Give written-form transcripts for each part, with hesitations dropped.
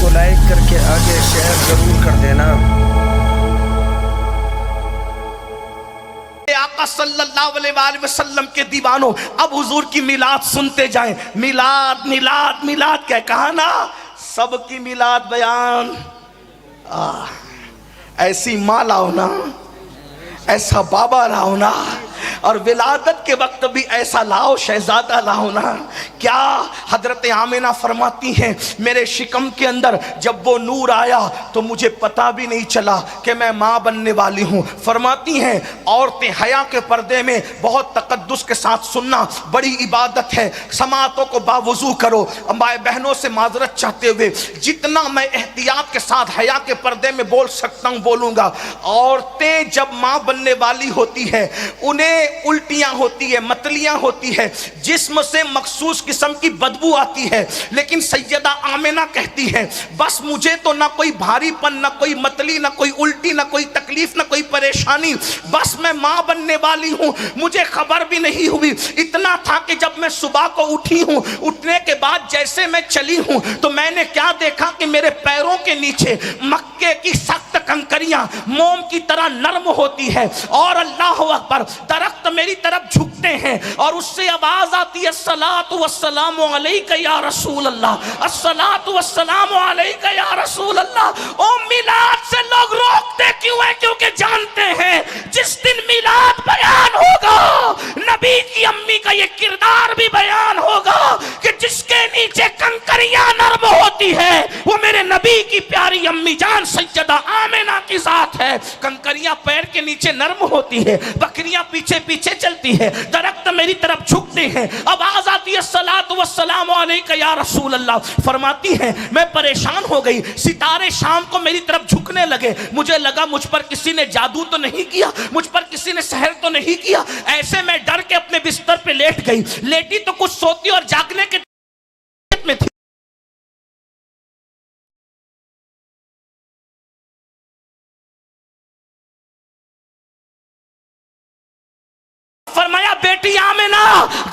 کو لائک کر کے آگے شیئر ضرور کر دینا۔ آقا صلی اللہ علیہ وآلہ وسلم کے دیوانوں، اب حضور کی میلاد سنتے جائیں۔ میلاد میلاد میلاد کہا نا، سب کی میلاد بیان۔ ایسی ماں لاؤ نا، ایسا بابا لاؤ نا، اور ولادت کے وقت بھی ایسا لاؤ، شہزادہ لاؤ نا۔ کیا حضرت آمنہ فرماتی ہیں میرے شکم کے اندر جب وہ نور آیا تو مجھے پتا بھی نہیں چلا کہ میں ماں بننے والی ہوں۔ فرماتی ہیں عورتیں حیا کے پردے میں بہت تقدس کے ساتھ سننا بڑی عبادت ہے، سماعتوں کو باوضو کرو۔ مائیں بہنوں سے معذرت چاہتے ہوئے جتنا میں احتیاط کے ساتھ حیا کے پردے میں بول سکتا ہوں بولوں گا۔ عورتیں جب ماں بننے والی ہوتی ہے انہیں الٹیاں ہوتی ہے، متلیاں ہوتی ہے، جسم سے مخصوص قسم کی بدبو آتی ہے، لیکن سیدہ آمنہ کہتی ہے بس مجھے تو نہ کوئی بھاری پن، نہ کوئی متلی، نہ کوئی الٹی، نہ کوئی تکلیف، نہ کوئی پریشانی، بس میں ماں بننے والی ہوں، مجھے خبر بھی نہیں ہوئی۔ اتنا تھا کہ جب میں صبح کو اٹھی ہوں، اٹھنے کے بعد جیسے میں چلی ہوں تو میں نے کیا دیکھا کہ میرے پیروں کے نیچے مکے کی سخت کنکریاں موم کی طرح نرم ہوتی ہے، اور اللہ اکبر درخت میری طرف جھکتے ہیں، اور اس سے آواز آتی ہے الصلاۃ والسلام علیک یا رسول اللہ، الصلاۃ والسلام علیک یا رسول اللہ۔ او میلاد سے لوگ روکتے کیوں ہیں؟ کیونکہ جانتے ہیں جس دن میلاد بیان ہوگا نبی کی امی کا یہ کردار بھی بیان ہوگا کہ جس کے نیچے کنکریاں نرم ہوتی ہے وہ میرے نبی کی پیاری امی جان سیدہ آمنہ کی ذات ہے۔ کنکریاں پیر کے نیچے نرم ہوتی ہے، بکریاں پیچھے پیچھے چلتی ہے، درخت میری طرف جھکتے ہیں، آواز آتی ہے الصلاۃ والسلام علیک یا رسول اللہ۔ فرماتی ہیں میں پریشان ہو گئی، ستارے شام کو میری طرف جھکنے لگے، مجھے لگا مجھ پر کسی نے جادو تو نہیں کیا، مجھ پر کسی نے سحر تو نہیں کیا۔ ایسے میں ڈر کے اپنے بستر پہ لیٹ گئی، لیٹی تو کچھ سوتی اور جاگنے کے میں تھی۔ فرمایا بیٹی آمنہ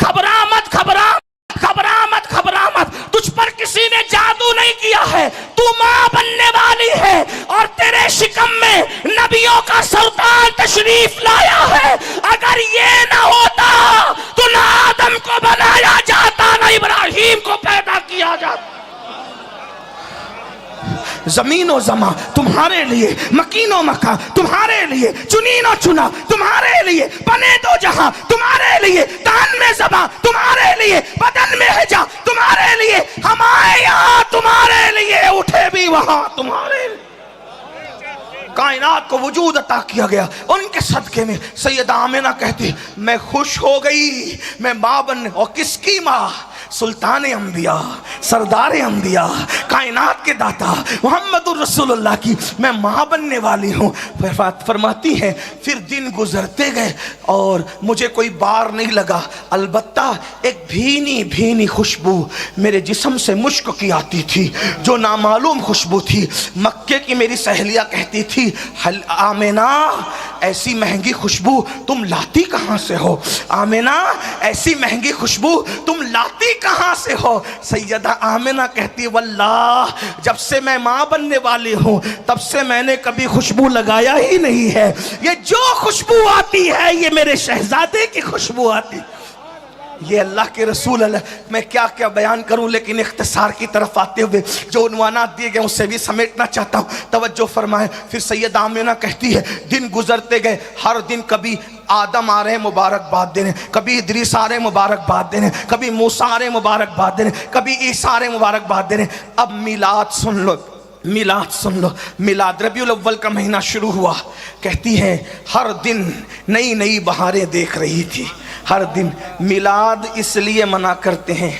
گھبرا مت، گھبرا گھبرا مت، گھبرا مت، تجھ پر کسی نے جادو نہیں کیا ہے، تو ماں بننے والی ہے، اور تیرے شکم میں نبیوں کا سلطان تشریف لایا ہے۔ اگر یہ نہ ہوتا تو نہ آدم کو بنایا جاتا، نہ ابراہیم کو پیدا کیا جاتا۔ زمین و زمان تمہارے لیے، مکین و مکان تمہارے لیے، چنین و چنا تمہارے لیے، بنے دو جہاں تمہارے لیے، تان میں زباں تمہارے لیے، بدن میں حجا تمہارے لیے، ہم آئے یہاں تمہارے لیے، اٹھے بھی وہاں تمہارے لیے۔ کائنات کو وجود عطا کیا گیا ان کے صدقے میں۔ سیدہ آمنہ کہتی میں خوش ہو گئی، میں ماں بننے، اور کس کی ماں؟ سلطان انبیاء، سردار انبیاء، کائنات کے داتا محمد الرسول اللہ کی میں ماں بننے والی ہوں۔ فرماتی ہیں پھر دن گزرتے گئے اور مجھے کوئی بار نہیں لگا، البتہ ایک بھینی بھینی خوشبو میرے جسم سے مشک کی آتی تھی جو نامعلوم خوشبو تھی۔ مکے کی میری سہیلیاں کہتی تھی آمنہ ایسی مہنگی خوشبو تم لاتی کہاں سے ہو؟ آمنہ ایسی مہنگی خوشبو تم لاتی کہاں سے ہو؟ سیدہ آمنہ کہتی واللہ جب سے میں ماں بننے والی ہوں تب سے میں نے کبھی خوشبو لگایا ہی نہیں ہے، یہ جو خوشبو آتی ہے یہ میرے شہزادے کی خوشبو آتی۔ یہ اللہ کے رسول اللہ، میں کیا کیا بیان کروں، لیکن اختصار کی طرف آتے ہوئے جو عنوانات دیے گئے اسے بھی سمیٹنا چاہتا ہوں، توجہ فرمائیں۔ پھر سیدہ آمنہ کہتی ہے دن گزرتے گئے، ہر دن کبھی آدم آ رہے ہیں مبارکباد دینے، کبھی ادریس آ رہے ہیں مبارکباد دینے، کبھی موسیٰ آ رہے ہیں مبارکباد دینے، کبھی عیسیٰ آ رہے ہیں مبارکباد دینے۔ اب میلاد سن لو، میلاد سن لو، میلاد ربیع الاول کا مہینہ شروع ہوا۔ کہتی ہیں ہر دن نئی نئی بہاریں دیکھ رہی تھی، ہر دن۔ میلاد اس لیے منع کرتے ہیں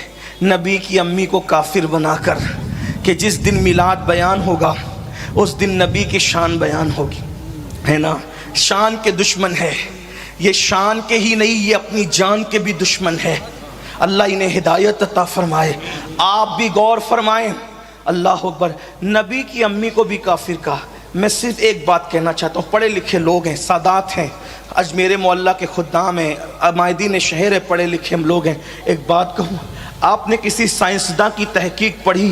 نبی کی امی کو کافر بنا کر کہ جس دن میلاد بیان ہوگا اس دن نبی کی شان بیان ہوگی، ہے نا؟ شان کے دشمن ہے یہ، شان کے ہی نہیں یہ اپنی جان کے بھی دشمن ہے۔ اللہ انہیں ہدایت عطا فرمائے، آپ بھی غور فرمائیں۔ اللہ اکبر، نبی کی امی کو بھی کافر کہا۔ میں صرف ایک بات کہنا چاہتا ہوں، پڑھے لکھے لوگ ہیں، سادات ہیں، اجمیر معلیٰ کے خدام ہیں، مائدین شہر ہے، پڑھے لکھے ہم لوگ ہیں۔ ایک بات کہوں، آپ نے کسی سائنسداں کی تحقیق پڑھی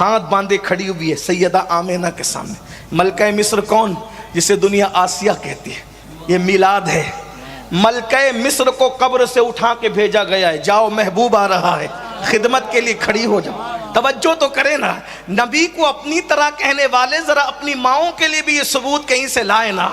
ہاتھ باندھے کھڑی ہوئی ہے سیدہ آمینہ کے سامنے. ملکہ مصر کون؟ جسے دنیا آسیہ کہتی ہے. یہ میلاد ہے. ملکہ مصر کو قبر سے اٹھا کے بھیجا گیا ہے. جاؤ محبوب آ رہا ہے, خدمت کے لیے کھڑی ہو جاؤ. توجہ تو کریں نا. نبی کو اپنی طرح کہنے والے ذرا اپنی ماؤں کے لیے بھی یہ ثبوت کہیں سے لائے نا.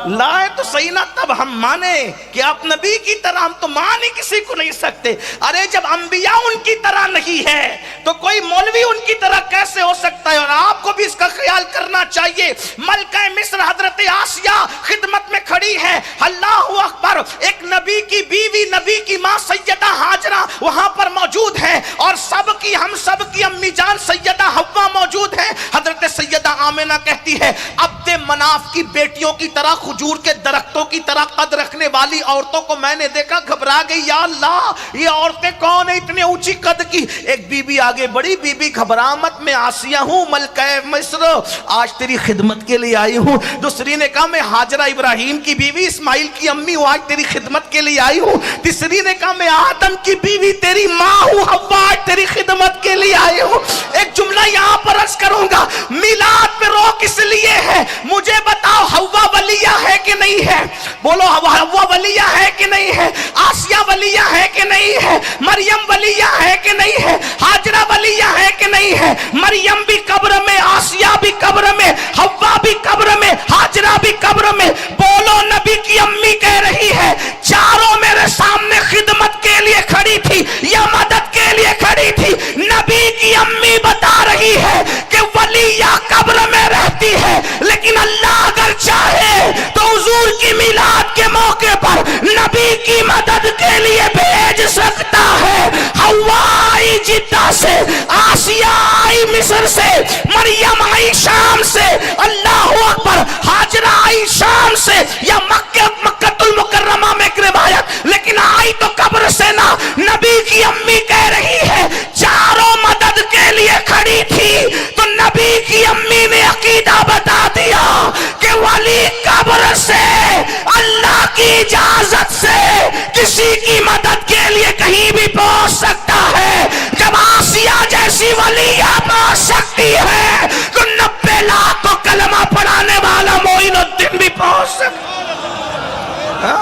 لائے تو صحیح نا, تب ہم مانے کہ آپ نبی کی طرح. ہم تو مان ہی کسی کو نہیں سکتے. ارے جب انبیاء ان کی طرح نہیں ہے تو کوئی مولوی ان کی طرح کیسے ہو سکتا ہے؟ اور آپ کو بھی اس کا خیال کرنا چاہیے. ملکہ مصر حضرت آسیہ خدمت میں کھڑی ہے. اللہ اکبر. ایک نبی کی بیوی, نبی کی ماں سیدہ ہاجرہ وہاں پر موجود ہے, اور سب کی, ہم سب کی امی جان سیدہ حوا موجود ہے. حضرت سیدہ آمینہ کہتی ہے عبد مناف کی بیٹیوں کی طرح, کھجور کے درختوں کی طرح قد رکھنے والی عورتوں کو میں نے دیکھا, گھبرا گئی. یا اللہ, یہ عورتیں کون ہیں اتنے اونچی قد کی؟ ایک بی بی آگے بڑی, بی بی گھبرا مت, میں آسیہ ہوں ملکہ مصر, آج تیری خدمت کے لیے آئی ہوں. دوسری نے کہا میں ہاجرہ ابراہیم کی بیوی, اسماعیل کی امی ہوں, آج تیری خدمت کے لیے آئی ہوں. تیسری نے کہا میں آدم کی بیوی تیری ماں ہوں, حوا, آج تیری خدمت کے لیے آئی ہوں. ایک جملہ یہاں پر عرض کروں گا, میلاد پہ رو کس لیے ہے؟ مجھے بتاؤ, حوا ولیہ ہے کہ نہیں ہے؟ بولو, حوا ولیہ ہے کہ نہیں ہے؟ آسیہ ولیہ ہے کہ نہیں ہے؟ مریم ولیہ ہے کہ نہیں ہے؟ ہاجرہ ولیہ ہے کہ نہیں ہے؟ مریم بھی قبر میں, آسیہ بھی قبر میں, حوا بھی قبر میں, ہاجرہ بھی قبر میں. بولو, نبی کی امی کہہ رہی ہے چاروں میرے سامنے خدمت کے لیے کھڑی تھی یا مدد کے لیے کھڑی تھی. نبی کی امی بتا رہی ہے کہ ولیہ قبر میں رہتی ہے, لیکن اللہ اگر چاہے تو حضور کی میلاد کے موقع پر نبی کی مدد کے لیے بھیج سکتا ہے. حوا آئی جدہ سے, آسیہ آئی مصر سے, مریم آئی شام سے, اللہ اکبر, ہاجرہ آئی شام سے یا مکہ المکرمہ میں ایک روایت, لیکن آئی تو قبر سے نا. نبی کی امی کہہ رہی ہے چاروں مدد کے لیے کھڑی تھی, تو نبی کی امی نے عقیدہ بتا دیا کہ ولی قبر سے اللہ کی اجازت سے کسی کی مدد کے لیے کہیں بھی پہنچ سکتا ہے. جب آسیہ جیسی ولیہ پہنچ سکتی ہے تو 90 لاکھ کو کلمہ پڑھانے والا معین الدین بھی پہنچ سکتا ہے.